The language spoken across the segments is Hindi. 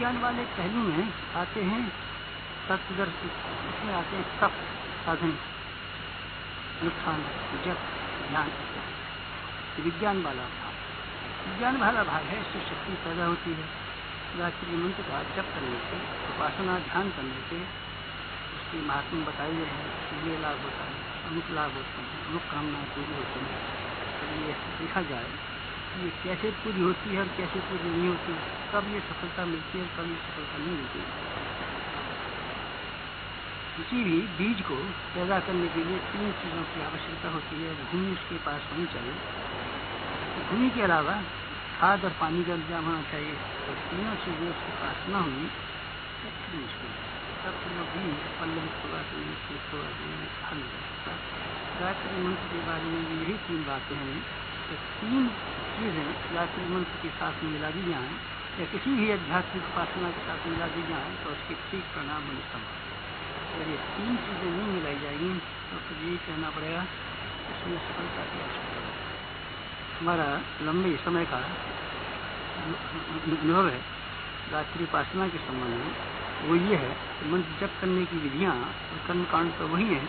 विज्ञान वाले पहलू में आते हैं तत्वदर्शी, इसमें आते हैं तप, साधन, अनुष्ठान, जप, ध्यान। विज्ञान वाला भाग, विज्ञान वाला भाग है, इससे शक्ति पैदा होती है। गायत्री मंत्र का जप करने से, उपासना ध्यान करने से उसकी महात्मा बताई गए हैं कि ये लाभ होता है, अमुक लाभ होते हैं, अमुक कामनाएं पूरी होती हैं। तो ये देखा जाए ये कैसे पूरी होती है और कैसे पूरी नहीं होती, कब ये सफलता मिलती है और कब ये सफलता नहीं मिलती। किसी भी बीज को पैदा करने के लिए 3 चीज़ों की आवश्यकता होती है। भूमि उसके पास होनी चाहिए, भूमि के अलावा खाद और पानी का इंतजाम होना चाहिए। तो तीनों चीज़ें उसके पास न हुई तो मुश्किल है, तब तो भी पल्लवित होगा तो हल हो जाएगा। गायत्री मंत्र के बारे में भी यही 3 बातें हैं कि 3 चीज़ें गायत्री मंत्र के साथ मिला दी जाएँ या किसी भी आध्यात्मिक उपासना के साथ मिला दी जाए तो उसके ठीक परिणाम होने संभव है। अगर ये 3 चीज़ें नहीं मिलाई जाएंगी तो फिर यही कहना पड़ेगा इसमें सफलता की आवश्यकता है। हमारा लंबे समय का अनुभव है गायत्री उपासना के संबंध में, वो ये है कि मंत्र जप करने की विधियाँ और कर्मकांड तो वही हैं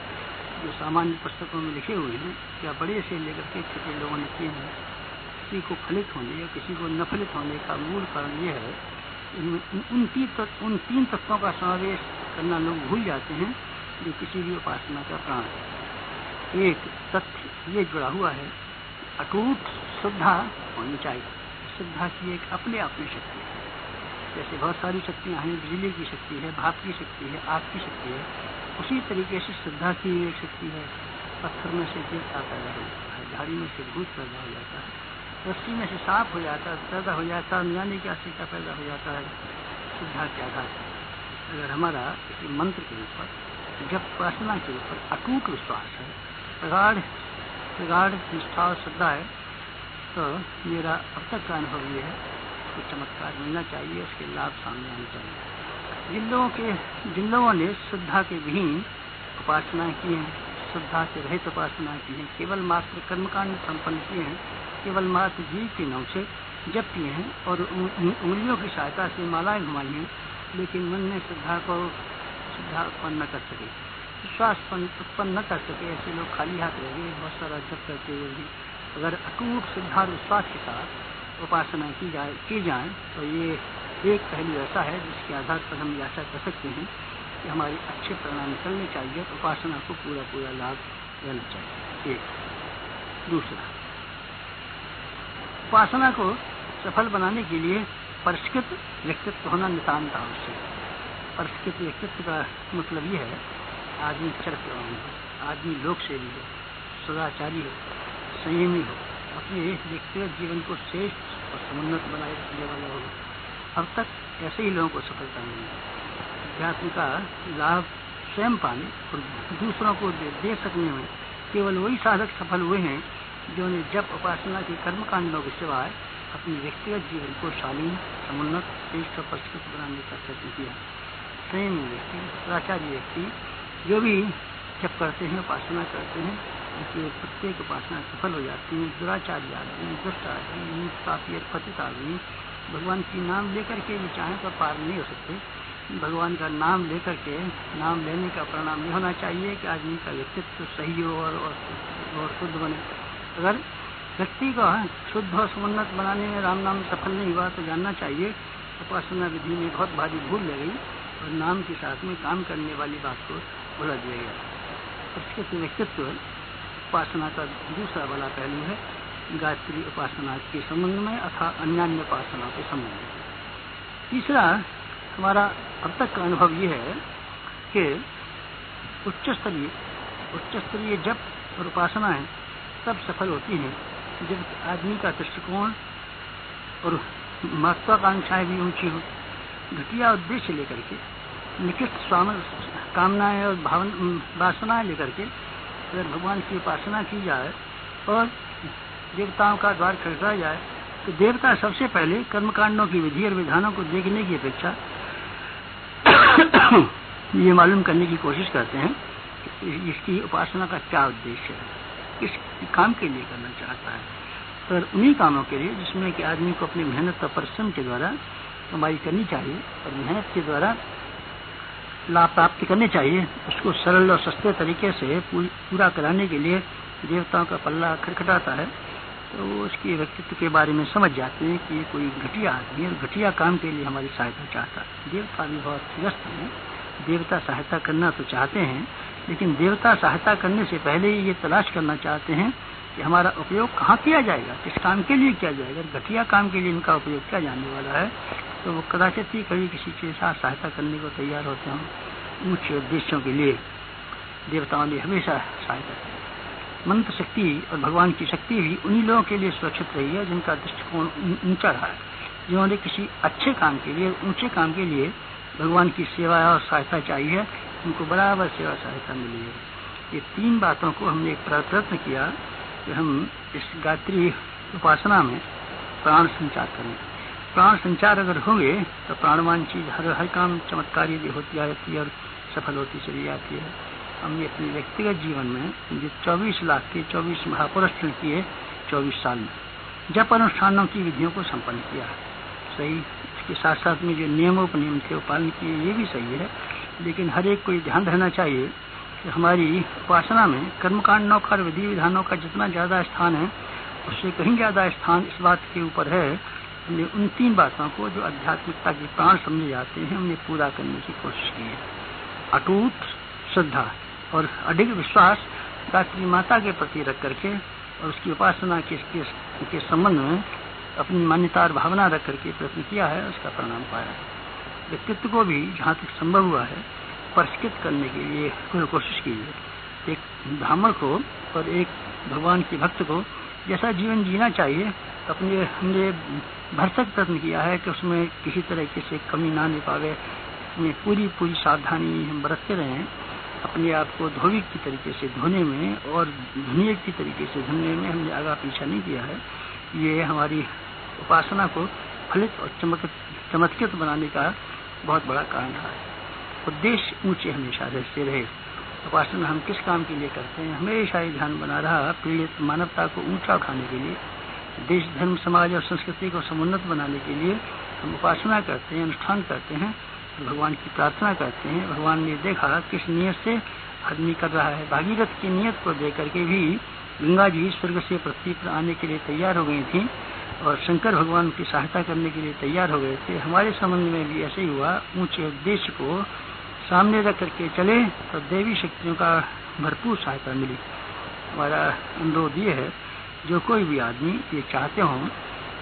जो सामान्य पुस्तकों में लिखे हुए हैं, या बड़े से लेकर के छोटे लोगों ने किए हैं। किसी को फलित होने या किसी को न फलित होने का मूल कारण ये है उन 3 तत्वों का समावेश करना लोग भूल जाते हैं जो किसी भी उपासना का प्राण है। एक तथ्य ये जुड़ा हुआ है, अटूट श्रद्धा होनी चाहिए। श्रद्धा की एक अपने आप में शक्ति है। जैसे बहुत सारी शक्तियाँ हैं, बिजली की शक्ति है, भाप की शक्ति है, आग की शक्ति है, उसी तरीके से श्रद्धा की एक शक्ति है। पत्थर में से देवता पैदा हो जाता है, झाड़ी में से भूत पैदा हो जाता है, रस्सी में से सांप हो जाता है, पैदा हो जाता है, जाने क्या सीता पैदा हो जाता है, श्रद्धा के आधार पर। अगर हमारा किसी मंत्र के ऊपर, जब उपासना के ऊपर अटूट विश्वास है, प्रगाढ़ निष्ठा और श्रद्धा है, तो मेरा अब तक का अनुभव ये है कि चमत्कार मिलना चाहिए, उसके लाभ सामने आने चाहिए। जिन लोगों ने श्रद्धा के विहीन उपासना की है, श्रद्धा से रहित उपासना की है, केवल मात्र कर्मकांड संपन्न किए हैं, केवल मात्र जीव के नाम से जप किए हैं और उंगलियों की सहायता से मालाएं घुमाई हैं, लेकिन मन में श्रद्धा उत्पन्न न कर सके, विश्वास उत्पन्न न कर सके, ऐसे लोग खाली हाथ रह गए बहुत सारा जप करते हुए भी। अगर अटूट श्रद्धा और विश्वास के साथ उपासना की जाए तो ये एक पहलू ऐसा है जिसके आधार पर हम आशा कर सकते हैं कि हमारे अच्छे परिणाम निकलने चाहिए, तो उपासना को पूरा लाभ लेना चाहिए। एक दूसरा, उपासना को सफल बनाने के लिए परिष्कृत व्यक्तित्व होना नितांत आवश्यक है। परिष्कृत व्यक्तित्व का मतलब ये है आदमी चरित्रवान हो, आदमी लोक सेवी हो, सदाचारी हो, संयमी हो, अपने व्यक्तिगत जीवन को श्रेष्ठ और समुन्नत बनाए रखने वाला हो। अब तक ऐसे ही लोगों को सफलता मिली। अध्यात्म का लाभ स्वयं पाने और दूसरों को दे सकने में केवल वही साधक सफल हुए हैं जिन्होंने जब उपासना के कर्मकांडों के सिवाय अपने व्यक्तिगत जीवन को शालीन, समुन्नत, श्रेष्ठ और परिष्कृत बनाने का प्रयत्न किया। संयमी व्यक्ति, सदाचारी व्यक्ति जो भी जब करते हैं, उपासना करते हैं, उनकी प्रत्येक उपासना सफल हो जाती है। दुराचारी आदमी, दुष्ट आदमी, पापी और पतित आदमी भगवान की नाम लेकर के भी चाहें तो पार नहीं हो सकते। भगवान का नाम लेकर के, नाम लेने का परिणाम ये होना चाहिए कि आदमी का व्यक्तित्व सही हो और शुद्ध बने। अगर व्यक्ति को शुद्ध और समुन्नत बनाने में राम नाम सफल नहीं हुआ तो जानना चाहिए उपासना विधि में बहुत भारी भूल लग गई और नाम के साथ में काम करने वाली बात को भुला दिया गया। उसके व्यक्तित्व उपासना का दूसरा बड़ा पहलू है गायत्री उपासना के संबंध में अथवा अन्य उपासना के संबंध में। तीसरा, हमारा अब तक का अनुभव ये है कि उच्च स्तरीय जप और उपासना है तब सफल होती है जब आदमी का दृष्टिकोण और महत्वाकांक्षाएं भी ऊंची हो। घटिया उद्देश्य लेकर के, निकृष्ट कामनाएं और वासनाएं लेकर के अगर भगवान की उपासना की जाए और देवताओं का द्वार खटखटाया जाए तो देवता सबसे पहले कर्मकांडों की विधि और विधानों को देखने की अपेक्षा ये मालूम करने की कोशिश करते हैं कि इसकी उपासना का क्या उद्देश्य है, किस काम के लिए करना चाहता है। पर उन्हीं कामों के लिए जिसमें कि आदमी को अपनी मेहनत और परिश्रम के द्वारा कमाई करनी चाहिए और मेहनत के द्वारा लाभ प्राप्त करने चाहिए, उसको सरल और सस्ते तरीके से पूरा कराने के लिए देवताओं का पल्ला खटखटाता है, तो वो उसके व्यक्तित्व के बारे में समझ जाते हैं कि ये कोई घटिया आदमी और घटिया काम के लिए हमारी सहायता चाहता है। देवता भी बहुत व्यस्त हैं, देवता सहायता करना तो चाहते हैं, लेकिन देवता सहायता करने से पहले ही ये तलाश करना चाहते हैं कि हमारा उपयोग कहाँ किया जाएगा, किस काम के लिए किया जाएगा। घटिया काम के लिए इनका उपयोग क्या जाने वाला है, तो वो कदाचित ही कभी किसी के साथ सहायता करने को तैयार होते हों। उच्च उद्देश्यों के लिए देवताओं ने हमेशा सहायता की। मंत्र शक्ति और भगवान की शक्ति भी उन्हीं लोगों के लिए सुरक्षित रही है जिनका दृष्टिकोण ऊंचा रहा है, जिन्होंने किसी अच्छे काम के लिए, ऊंचे काम के लिए भगवान की सेवा और सहायता चाहिए, उनको बराबर सेवा सहायता मिली है। ये तीन बातों को हमने एक प्रयत्न किया कि हम इस गायत्री उपासना में प्राण संचार करें। प्राण संचार अगर होंगे तो प्राणवान चीज हर काम चमत्कारी भी होती आती है और सफल होती चली जाती है। हमने अपने व्यक्तिगत जीवन में जो 24 लाख के 24 महापुरुष किए 24 साल में जप अनुष्ठानों की विधियों को संपन्न किया सही। इसके साथ साथ में जो नियमोपनियम थे वो पालन किए, ये भी सही है, लेकिन हर एक को ध्यान रहना चाहिए कि हमारी उपासना में कर्मकांडों का, विधि विधानों का जितना ज्यादा स्थान है उससे कहीं ज्यादा स्थान इस बात के ऊपर है। हमने उन तीन बातों को जो आध्यात्मिकता के प्राण समझे जाते हैं हमने पूरा करने की कोशिश की है। अटूट श्रद्धा और अडिग विश्वास गायत्री माता के प्रति रख करके और उसकी उपासना के संबंध में अपनी मान्यता और भावना रख करके प्रयत्न किया है, उसका परिणाम पाया है। व्यक्तित्व को भी जहाँ तक संभव हुआ है परिष्कृत करने के लिए कोशिश की है। एक ब्राह्मण को और एक भगवान के भक्त को जैसा जीवन जीना चाहिए अपने हमने भरसक प्रयत्न किया है कि उसमें किसी तरीके से कमी ना ले पावे, उसमें पूरी सावधानी हम बरतते रहें। अपने आप को धोबी की तरीके से धोने में और धुनिया की तरीके से धुलने में हमने आगा पीछा नहीं किया है। ये हमारी उपासना को फलित और चमत्कृत बनाने का बहुत बड़ा कारण रहा है। उद्देश्य ऊंचे हमेशा से रहे। उपासना हम किस काम के लिए करते हैं, हमेशा ये ध्यान बना रहा पीड़ित मानवता को ऊंचा उठाने के लिए, देश धर्म समाज और संस्कृति को समुन्नत बनाने के लिए हम उपासना करते हैं, अनुष्ठान करते हैं, भगवान की प्रार्थना करते हैं। भगवान ने देखा किस नियत से आदमी कर रहा है। भागीरथ की नियत को देख करके भी गंगा जी स्वर्ग से पृथ्वी पर आने के लिए तैयार हो गई थी और शंकर भगवान की सहायता करने के लिए तैयार हो गए थे। हमारे संबंध में भी ऐसे ही हुआ। ऊंचे उद्देश्य को सामने रख करके चले तो देवी शक्तियों का भरपूर सहायता मिली। हमारा अनुरोध ये है, जो कोई भी आदमी ये चाहते हों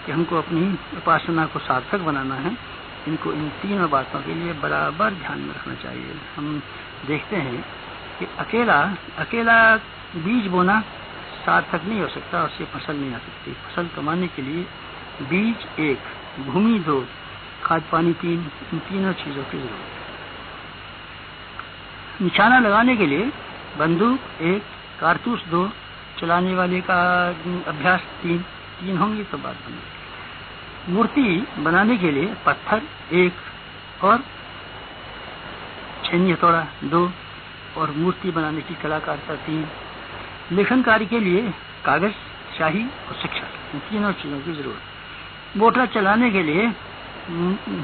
कि हमको अपनी उपासना को सार्थक बनाना है, इनको इन तीनों बातों के लिए बराबर ध्यान में रखना चाहिए। हम देखते हैं कि अकेला बीज बोना सार्थक नहीं हो सकता, उससे फसल नहीं आ सकती। फसल कमाने के लिए बीज 1, भूमि 2, खाद पानी 3, इन तीनों चीजों की जरूरत है। निशाना लगाने के लिए बंदूक 1, कारतूस 2, चलाने वाले का अभ्यास 3 होंगी तो बात बनेगी। मूर्ति बनाने के लिए पत्थर 1 और छेनी हथौड़ा 2 और मूर्ति बनाने की कलाकारिता 3। लेखन कार्य के लिए कागज, स्याही और शिक्षक, इन तीनों चीजों की जरूरत। मोटर चलाने के लिए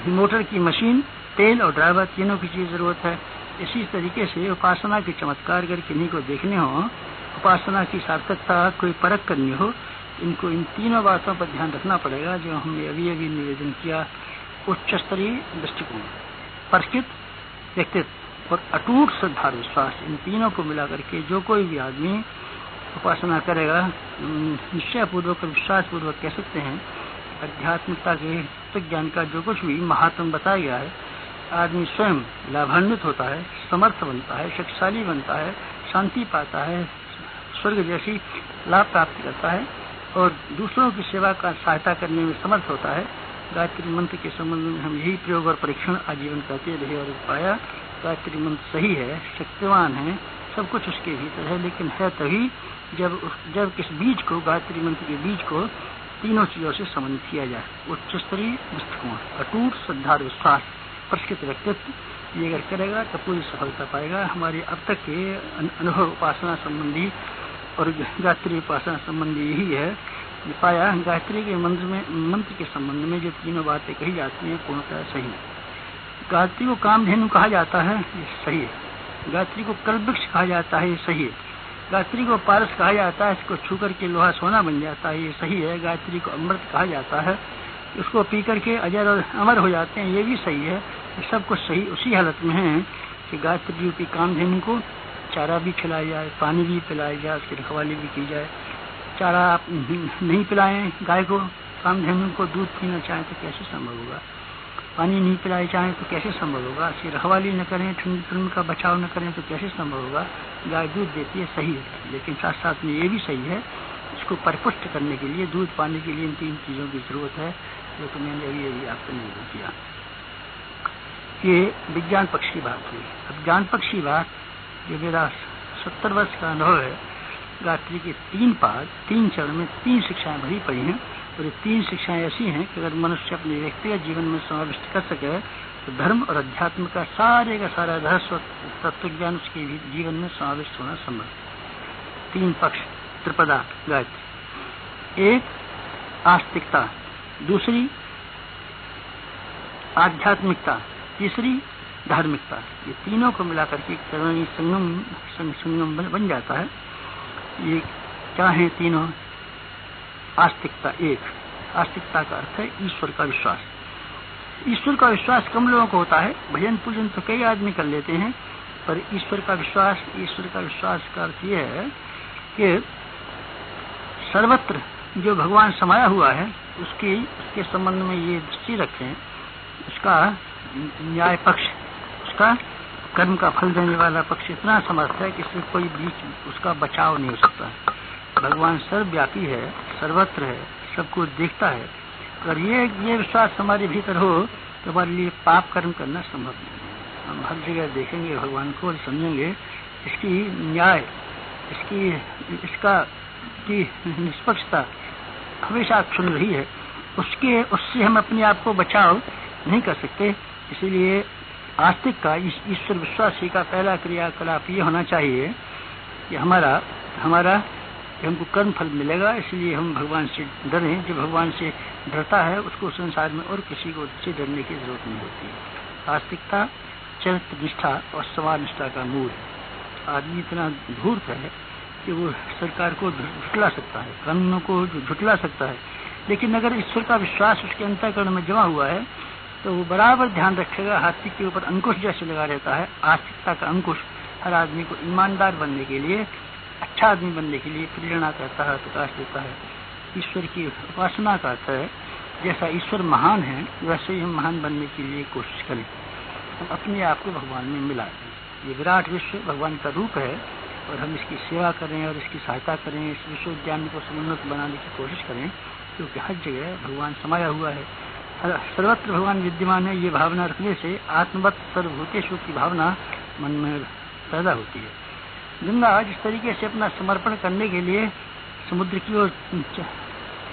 मोटर की मशीन, तेल और ड्राइवर, तीनों की चीज जरूरत है। इसी तरीके से उपासना के चमत्कार अगर किन्हीं को देखने हो, उपासना की सार्थकता कोई परख करनी हो, इनको इन तीनों बातों पर ध्यान रखना पड़ेगा जो हमने अभी निवेदन किया। उच्च स्तरीय दृष्टिकोण, परिष्कृत व्यक्तित्व और अटूट श्रद्धा विश्वास, इन तीनों को मिला करके जो कोई भी आदमी उपासना करेगा, निश्चय पूर्वक और विश्वास पूर्वक कह सकते हैं आध्यात्मिकता के तत्व ज्ञान का जो कुछ भी महात्म बताया गया है, आदमी स्वयं लाभान्वित होता है, समर्थ बनता है, शक्तिशाली बनता है, शांति पाता है, स्वर्ग जैसी लाभ प्राप्त करता है और दूसरों की सेवा का सहायता करने में समर्थ होता है। गायत्री मंत्र के संबंध में हम यही प्रयोग और परीक्षण आजीवन करते रहे और पाया गायत्री मंत्र सही है, शक्तिवान है, सब कुछ उसके भीतर है, लेकिन है तभी जब किस बीज को, गायत्री मंत्र के बीज को तीनों चीजों से समन्वित किया जाए। उच्च स्तरीय दृष्टिकोण, अटूट श्रद्धा विश्वास, परिष्कृत व्यक्तित्व, ये अगर करेगा तो पूरी सफलता पाएगा। हमारे अब तक के अनुभव उपासना संबंधी और गायत्री उपासना संबंधी यही है ये पाया गायत्री के मंत्र के संबंध में जो तीनों बातें कही जाती हैं पूर्णतः सही। गायत्री को कामधेनु कहा जाता है, ये सही है। गायत्री को कल्पवृक्ष कहा जाता है, ये सही है। गायत्री को पारस कहा जाता है, इसको छू करके लोहा सोना बन जाता है, ये सही है। गायत्री को अमृत कहा जाता है, उसको पी करके अजर और अमर हो जाते हैं, ये भी सही है। ये सब कुछ सही उसी हालत में है कि गायत्री रूपी कामधेनु को चारा भी खिलाया जाए, पानी भी पिलाया जाए, उसकी रखवाली भी की जाए। चारा आप नहीं पिलाएं गाय को, कामधेनु को दूध पीना चाहें तो कैसे संभव होगा? पानी नहीं पिलाए चाहें तो कैसे संभव होगा? उसकी रखवाली न करें, ठंड ठंड का बचाव न करें तो कैसे संभव होगा? गाय दूध देती है, सही है, लेकिन साथ साथ में ये भी सही है इसको परिपुष्ट करने के लिए, दूध पाने के लिए इन तीन चीजों की जरूरत है, जो तो मैंने अभी आपको नहीं किया। ये विज्ञान पक्ष की बात हुई। अब ज्ञान पक्ष की बात, जो मेरा 70 वर्ष का अनुभव है, गायत्री के 3 पाद 3 चरण में 3 शिक्षाएं भरी पड़ी हैं, और ये 3 शिक्षाएं ऐसी हैं कि अगर मनुष्य अपने व्यक्तिगत जीवन में समाविष्ट कर सके तो धर्म और अध्यात्म का सारा रहस्य तत्व ज्ञान उसके जीवन में समाविष्ट होना संभव। 3 पक्ष त्रिपदा गायत्री, एक आस्तिकता, दूसरी आध्यात्मिकता, तीसरी धार्मिकता, ये तीनों को मिलाकर के त्रिवेणी संगम बन जाता है। ये क्या है तीनों? आस्तिकता, एक आस्तिकता का अर्थ है ईश्वर का विश्वास। ईश्वर का विश्वास कम लोगों को होता है, भजन पूजन तो कई आदमी कर लेते हैं, पर ईश्वर का विश्वास का अर्थ यह है कि सर्वत्र जो भगवान समाया हुआ है उसके संबंध में ये दृष्टि रखें, उसका न्याय पक्ष, उसका कर्म का फल देने वाला पक्ष इतना समर्थ है कि इससे कोई बीच उसका बचाव नहीं हो सकता। भगवान सर्वव्यापी है, सर्वत्र है, सबको देखता है। अगर ये विश्वास हमारे भीतर हो तो हमारे लिए पाप कर्म करना संभव नहीं। हम हर जगह देखेंगे भगवान को और समझेंगे इसकी न्याय, की निष्पक्षता हमेशा सुन रही है, उससे हम अपने आप को बचाव नहीं कर सकते। इसीलिए आस्तिक का, ईश्वर विश्वासी का पहला क्रियाकलाप ये होना चाहिए कि हमारा हमको कर्म फल मिलेगा, इसलिए हम भगवान से डरें। जो भगवान से डरता है उसको संसार में और किसी को से डरने की जरूरत नहीं होती है। आस्तिकता चरित्र निष्ठा और समाज निष्ठा का मूल। आदमी इतना धूर्त है कि वो सरकार को झुठला सकता है, कानूनों को झुठला सकता है, लेकिन अगर ईश्वर का विश्वास उसके अंतःकरण में जमा हुआ है तो वो बराबर ध्यान रखेगा। हाथी के ऊपर अंकुश जैसे लगा रहता है, आस्तिकता का अंकुश हर आदमी को ईमानदार बनने के लिए, अच्छा आदमी बनने के लिए प्रेरणा करता है, प्रकाश देता है। ईश्वर की उपासना करता है, जैसा ईश्वर महान है वैसे ही हम महान बनने के लिए कोशिश करें, हम अपने आप को भगवान में मिलाएं। ये विराट विश्व भगवान का रूप है और हम इसकी सेवा करें और इसकी सहायता करें, इस विश्वविद्यालय को समुन्नत बनाने की कोशिश करें, क्योंकि हर जगह भगवान समाया हुआ है, सर्वत्र भगवान विद्यमान है। ये भावना रखने से आत्मवत सर्वभूतेषु की भावना मन में पैदा होती है। गंगा जिस तरीके से अपना समर्पण करने के लिए समुद्र की ओर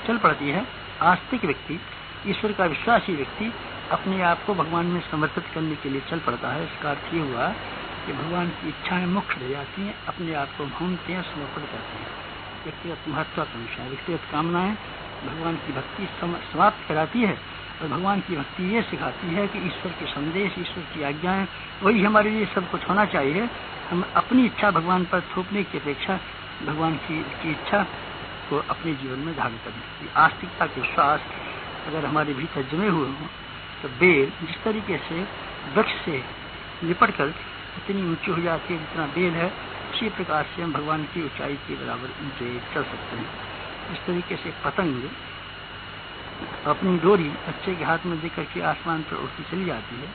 चल पड़ती है, आस्तिक व्यक्ति, ईश्वर का विश्वासी व्यक्ति अपने आप को भगवान में समर्पित करने के लिए चल पड़ता है। इसका अर्थ ये हुआ कि भगवान की इच्छाएं मुख्य रह जाती हैं, अपने आप को भावते हैं, समर्पण करते हैं। व्यक्तिगत महत्वाकांक्षा, व्यक्तिगत कामनाएं भगवान की भक्ति समाप्त कराती है, और भगवान की भक्ति ये सिखाती है कि ईश्वर के संदेश, ईश्वर की आज्ञाएं, वही हमारे लिए सब कुछ होना चाहिए। हम अपनी इच्छा भगवान पर थोपने की अपेक्षा भगवान की इच्छा को अपने जीवन में धारण करें। आस्तिकता के विश्वास अगर हमारे भीतर जमे हुए हों तो बेल जिस तरीके से वृक्ष से लिपट कर इतनी ऊंची हो जाती है जितना बेल है, उसी प्रकार से हम भगवान की ऊंचाई के बराबर ऊंचे चल सकते हैं। इस तरीके से पतंग अपनी डोरी बच्चे के हाथ में देकर के आसमान पर उड़ती चली जाती है,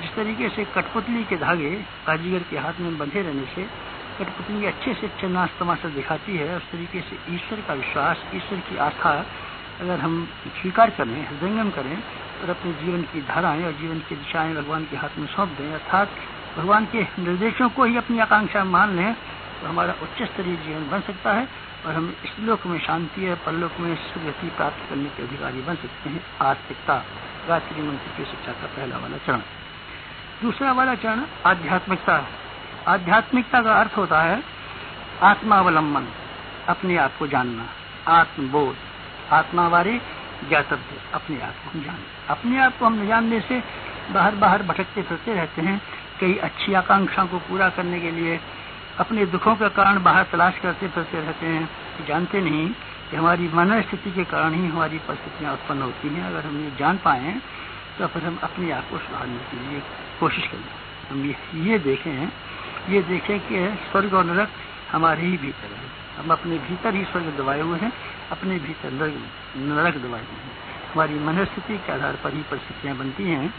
जिस तरीके से कठपुतली के धागे बाजीगर के हाथ में बंधे रहने से कठपुतली अच्छे से अच्छे नाच तमाशा दिखाती है, उस तरीके से ईश्वर का विश्वास, ईश्वर की आस्था अगर हम स्वीकार करें, हृदयंगम करें और अपने जीवन की धाराएं और जीवन की दिशाएं भगवान के हाथ में सौंप दें, अर्थात भगवान के निर्देशों को ही अपनी आकांक्षा मान लें, तो हमारा उच्च स्तरीय जीवन बन सकता है और हम इस लोक में शांति और परलोक में सुगति प्राप्त करने के अधिकारी बन सकते हैं। आस्तिकता गायत्री मंत्र की शिक्षा का पहला वाला चरण। दूसरा वाला चरण आध्यात्मिकता। आध्यात्मिकता का अर्थ होता है आत्मावलंबन, अपने आप को जानना, आत्मबोध, आत्मा वारे ज्ञातव्य, अपने आप को हम जाने। अपने आप को हम न जानने से बाहर बाहर भटकते फिरते रहते हैं, कई अच्छी आकांक्षा को पूरा करने के लिए अपने दुखों का कारण बाहर तलाश करते फिरते रहते हैं, जानते नहीं कि हमारी मन स्थिति के कारण ही हमारी परिस्थितियां उत्पन्न होती हैं। अगर हम ये जान पाए तो फिर हम अपने आप को सुधारने के लिए कोशिश करें। हम ये देखें कि स्वर्ग और नरक हमारे ही भीतर है। हम अपने भीतर ही स्वर्ग दबाए हुए हैं, अपने भीतर नरक दबाए हुए हैं। हमारी मन स्थिति के आधार पर ही परिस्थितियां बनती हैं।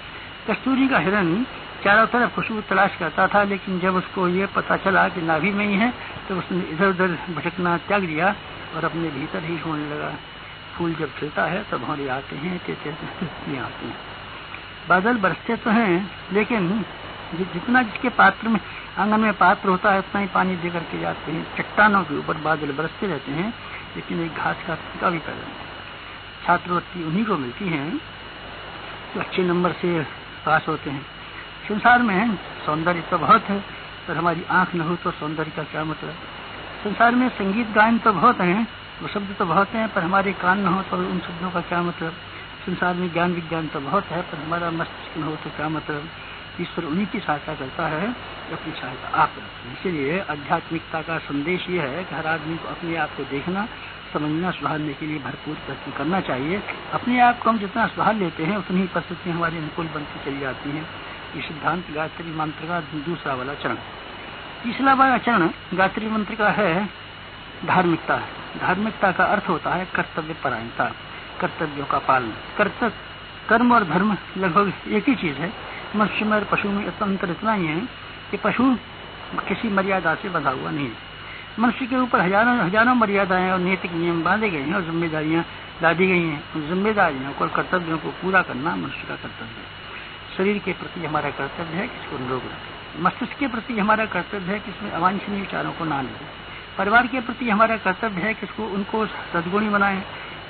कस्तूरी का हिरण चारों तरफ खुशबू तलाश करता था, लेकिन जब उसको ये पता चला कि नाभि में ही है तो उसने इधर उधर भटकना त्याग दिया और अपने भीतर ही ढूंढने लगा। फूल जब खिलता है तो भौरे आते हैं, तितलियां आती हैं। बादल बरसते तो हैं, लेकिन जितना जिसके पात्र में आंगन में पात्र होता है उतना ही पानी दे करके जाते हैं। चट्टानों के ऊपर बादल बरसते रहते हैं, लेकिन एक घास का तिनका भी पैदा नहीं। छात्रवृत्ति उन्हीं को मिलती है जो अच्छे नंबर से पास होते हैं। संसार में सौंदर्य तो बहुत है, पर हमारी आंख न हो तो सौंदर्य का क्या मतलब। संसार में संगीत गायन तो बहुत हैं, वो शब्द तो बहुत हैं, पर हमारे कान न हो तो उन शब्दों का क्या मतलब। संसार में ज्ञान विज्ञान तो बहुत है, पर हमारा मस्तिष्क न हो तो क्या मतलब। ईश्वर उन्हीं की सहायता करता है, अपनी सहायता आप करते हैं। इसीलिए आध्यात्मिकता का संदेश ये है कि हर आदमी को अपने आप को देखना, समझना, सुधारने के लिए भरपूर प्रयत्न करना चाहिए। अपने आप को हम जितना सुधार लेते हैं उतनी परिस्थितियां हमारे अनुकूल बनती चली जाती हैं। ये सिद्धांत गायत्री मंत्र का दूसरा वाला चरण। तीसरा वाला चरण गायत्री मंत्र का है धार्मिकता। धार्मिकता का अर्थ होता है कर्तव्य परायणता, कर्तव्यों का पालन। कर्म और धर्म लगभग एक ही चीज है। मनुष्य में और पशु में अंतर इतना ही है कि पशु किसी मर्यादा से बंधा हुआ नहीं है। मनुष्य के ऊपर हजारों मर्यादाएं और नैतिक नियम बांधे गए हैं और जिम्मेदारियां लादी गई हैं। उन जिम्मेदारियों को और कर्तव्यों को पूरा करना मनुष्य का कर्तव्य है। शरीर के प्रति हमारा कर्तव्य है कि इसको निरोग रखें। मस्तिष्क के प्रति हमारा कर्तव्य है कि इसमें अवांछनीय विचारों को ना लें। परिवार के प्रति हमारा कर्तव्य है कि उनको सद्गुणी बनाएं।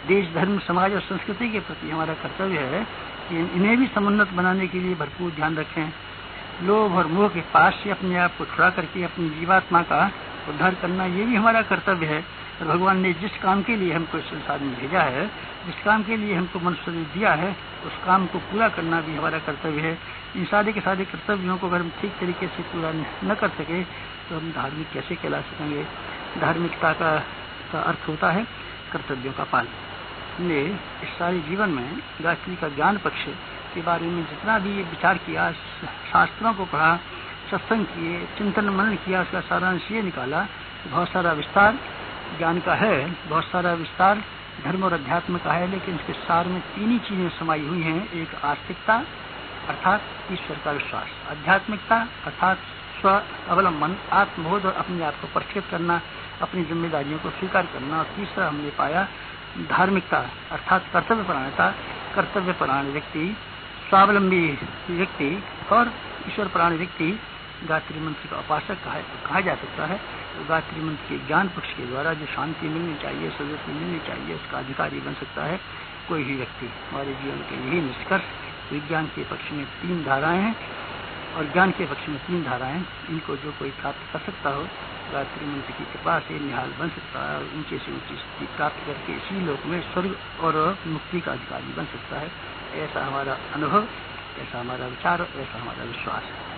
देश, धर्म, समाज और संस्कृति के प्रति हमारा कर्तव्य है कि इन्हें भी समुन्नत बनाने के लिए भरपूर ध्यान रखें। लोभ और मोह के पास से अपने आप को छुड़ा करके अपनी जीवात्मा का उद्धार करना, ये भी हमारा कर्तव्य है। और भगवान ने जिस काम के लिए हमको इस संसार में भेजा है, जिस काम के लिए हमको मनुष्य शरीर दिया है, उस काम को पूरा करना भी हमारा कर्तव्य है। इन सारे के सारे कर्तव्यों को अगर हम ठीक तरीके से पूरा न कर सके तो हम धार्मिक कैसे कहला सकेंगे। धार्मिकता का अर्थ होता है कर्तव्यों का पालन। हमने इस सारे जीवन में गायत्री का ज्ञान पक्ष के बारे में जितना भी विचार किया, शास्त्रों को पढ़ा, सत्संग किए, चिंतन मनन किया, उसका सारांश ये निकाला। बहुत सारा विस्तार ज्ञान का है, बहुत सारा विस्तार धर्म और अध्यात्म का है, लेकिन इसके सार में तीन ही चीजें समाई हुई हैं। एक आस्तिकता अर्थात ईश्वर का विश्वास, आध्यात्मिकता अर्थात स्व अवलंबन, आत्मबोध और अपने आप को परिष्कृत करना, अपनी जिम्मेदारियों को स्वीकार करना। और तीसरा हमने पाया धार्मिकता अर्थात कर्तव्यपरायणता। कर्तव्यपरायण व्यक्ति, स्वावलंबी व्यक्ति और ईश्वर परायण व्यक्ति गायत्री मंत्र का उपासक कहा जा सकता है। तो गायत्री मंत्र के ज्ञान पक्ष के द्वारा जो शांति मिलनी चाहिए, सदस्यता मिलनी चाहिए, उसका अधिकारी बन सकता है कोई भी व्यक्ति। हमारे जीवन के यही निष्कर्ष। विज्ञान के पक्ष में 3 धाराएं हैं और ज्ञान के पक्ष में 3 धाराएं। इनको जो कोई प्राप्त कर सकता हो, गायत्री मंत्र की कृपा से निहाल बन सकता है और ऊंचे से ऊंची स्थिति प्राप्त करके इसी लोक में स्वर्ग और मुक्ति का अधिकारी बन सकता है। ऐसा हमारा अनुभव, ऐसा हमारा विचार, ऐसा हमारा विश्वास है।